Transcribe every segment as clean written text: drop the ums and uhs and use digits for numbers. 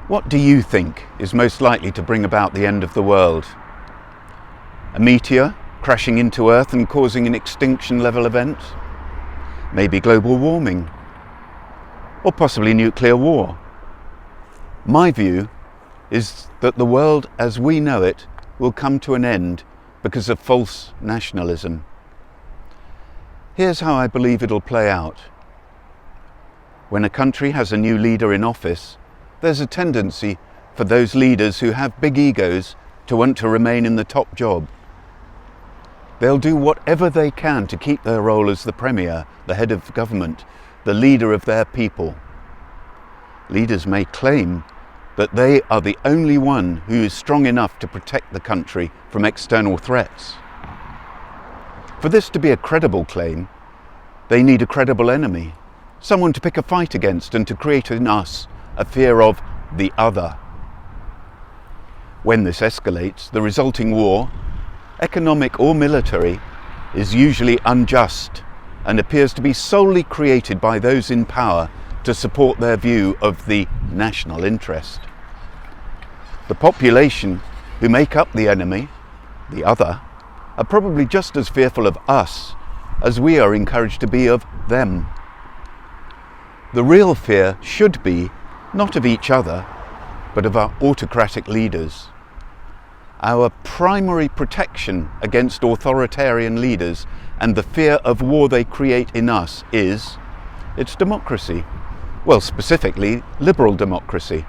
What do you think is most likely to bring about the end of the world? A meteor crashing into Earth and causing an extinction level event? Maybe global warming? Or possibly nuclear war? My view is that the world as we know it will come to an end because of false nationalism. Here's how I believe it'll play out. When a country has a new leader in office, there's a tendency for those leaders who have big egos to want to remain in the top job. They'll do whatever they can to keep their role as the premier, the head of government, the leader of their people. Leaders may claim that they are the only one who is strong enough to protect the country from external threats. For this to be a credible claim, they need a credible enemy, someone to pick a fight against and to create in us a fear of the other. When this escalates, the resulting war, economic or military, is usually unjust and appears to be solely created by those in power to support their view of the national interest. The population who make up the enemy, the other, are probably just as fearful of us as we are encouraged to be of them. The real fear should be not of each other, but of our autocratic leaders. Our primary protection against authoritarian leaders and the fear of war they create in us is its democracy. Well, specifically, liberal democracy.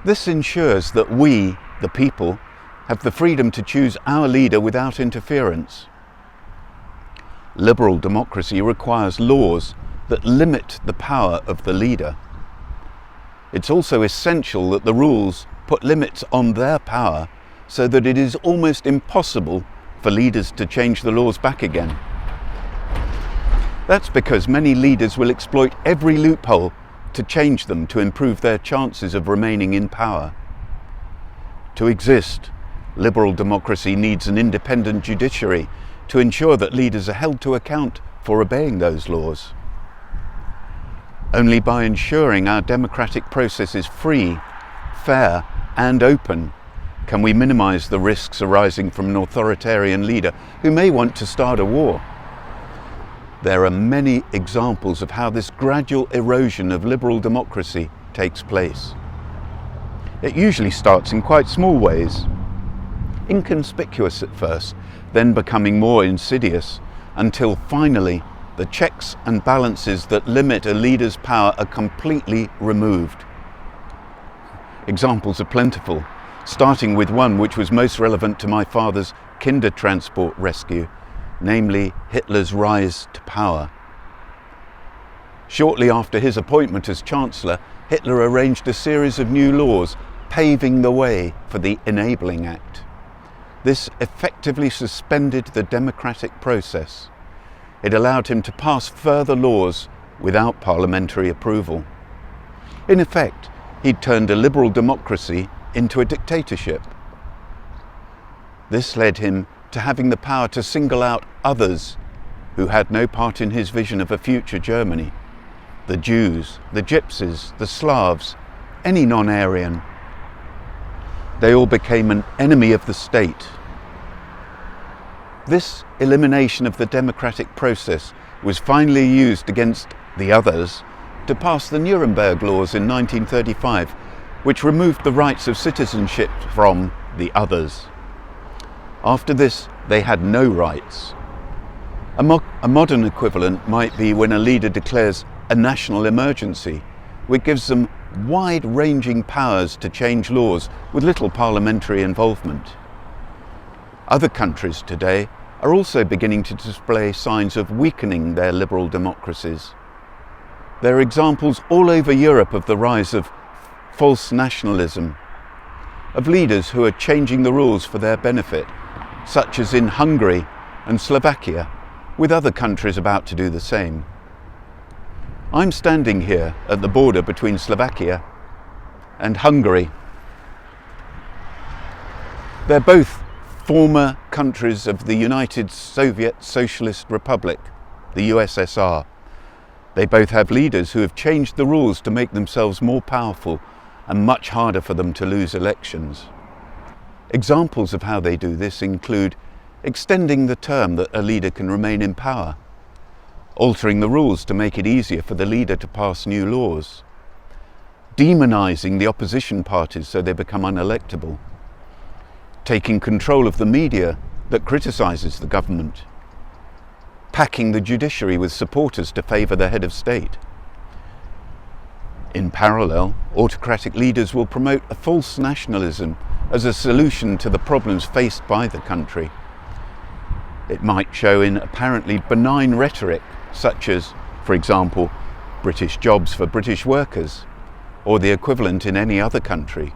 This ensures that we, the people, have the freedom to choose our leader without interference. Liberal democracy requires laws that limit the power of the leader. It's also essential that the rules put limits on their power so that it is almost impossible for leaders to change the laws back again. That's because many leaders will exploit every loophole to change them to improve their chances of remaining in power. To exist, liberal democracy needs an independent judiciary to ensure that leaders are held to account for obeying those laws. Only by ensuring our democratic process is free, fair and open can we minimize the risks arising from an authoritarian leader who may want to start a war. There are many examples of how this gradual erosion of liberal democracy takes place. It usually starts in quite small ways, inconspicuous at first, then becoming more insidious, until finally the checks and balances that limit a leader's power are completely removed. Examples are plentiful, starting with one which was most relevant to my father's Kindertransport rescue, namely Hitler's rise to power. Shortly after his appointment as Chancellor, Hitler arranged a series of new laws paving the way for the Enabling Act. This effectively suspended the democratic process. It allowed him to pass further laws without parliamentary approval. In effect, he'd turned a liberal democracy into a dictatorship. This led him to having the power to single out others who had no part in his vision of a future Germany. The Jews, the Gypsies, the Slavs, any non-Aryan. They all became an enemy of the state. This elimination of the democratic process was finally used against the others to pass the Nuremberg laws in 1935, which removed the rights of citizenship from the others. After this, they had no rights. A modern equivalent might be when a leader declares a national emergency, which gives them wide-ranging powers to change laws with little parliamentary involvement. Other countries today are also beginning to display signs of weakening their liberal democracies. There are examples all over Europe of the rise of false nationalism, of leaders who are changing the rules for their benefit, such as in Hungary and Slovakia, with other countries about to do the same. I'm standing here at the border between Slovakia and Hungary. They're both former countries of the United Soviet Socialist Republic, the USSR. They both have leaders who have changed the rules to make themselves more powerful and much harder for them to lose elections. Examples of how they do this include extending the term that a leader can remain in power, altering the rules to make it easier for the leader to pass new laws, demonising the opposition parties so they become unelectable, taking control of the media that criticises the government, packing the judiciary with supporters to favour the head of state. In parallel, autocratic leaders will promote a false nationalism as a solution to the problems faced by the country. It might show in apparently benign rhetoric, such as, for example, British jobs for British workers, or the equivalent in any other country.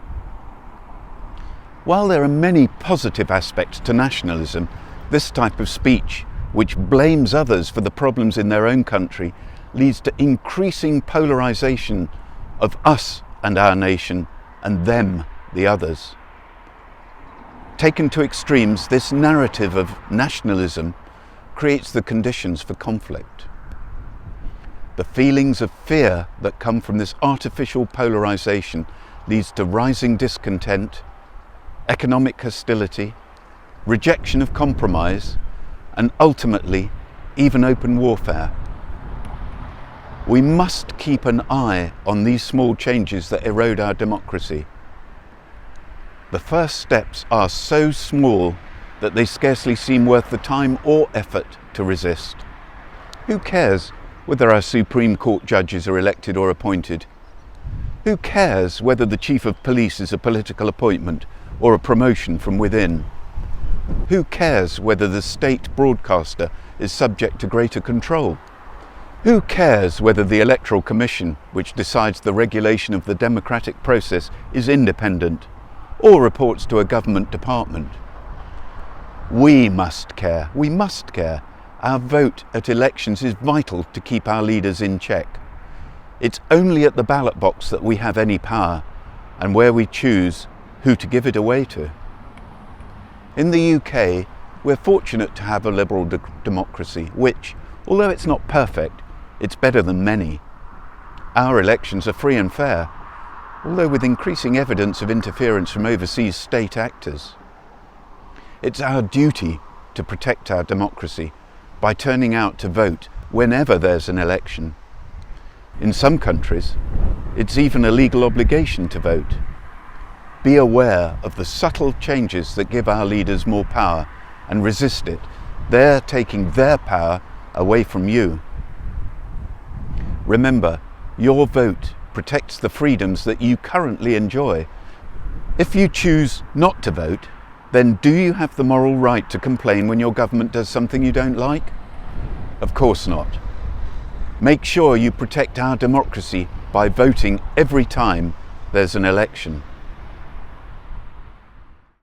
While there are many positive aspects to nationalism, this type of speech, which blames others for the problems in their own country, leads to increasing polarisation of us and our nation, and them, the others. Taken to extremes, this narrative of nationalism creates the conditions for conflict. The feelings of fear that come from this artificial polarisation leads to rising discontent, economic hostility, rejection of compromise, and ultimately, even open warfare. We must keep an eye on these small changes that erode our democracy. The first steps are so small that they scarcely seem worth the time or effort to resist. Who cares whether our Supreme Court judges are elected or appointed? Who cares whether the Chief of Police is a political appointment or a promotion from within? Who cares whether the state broadcaster is subject to greater control? Who cares whether the Electoral Commission, which decides the regulation of the democratic process, is independent or reports to a government department? We must care. We must care. Our vote at elections is vital to keep our leaders in check. It's only at the ballot box that we have any power, and where we choose who to give it away to. In the UK, we're fortunate to have a liberal democracy, which, although it's not perfect, it's better than many. Our elections are free and fair, although with increasing evidence of interference from overseas state actors. It's our duty to protect our democracy by turning out to vote whenever there's an election. In some countries, it's even a legal obligation to vote. Be aware of the subtle changes that give our leaders more power and resist it. They're taking their power away from you. Remember, your vote protects the freedoms that you currently enjoy. If you choose not to vote, then do you have the moral right to complain when your government does something you don't like? Of course not. Make sure you protect our democracy by voting every time there's an election.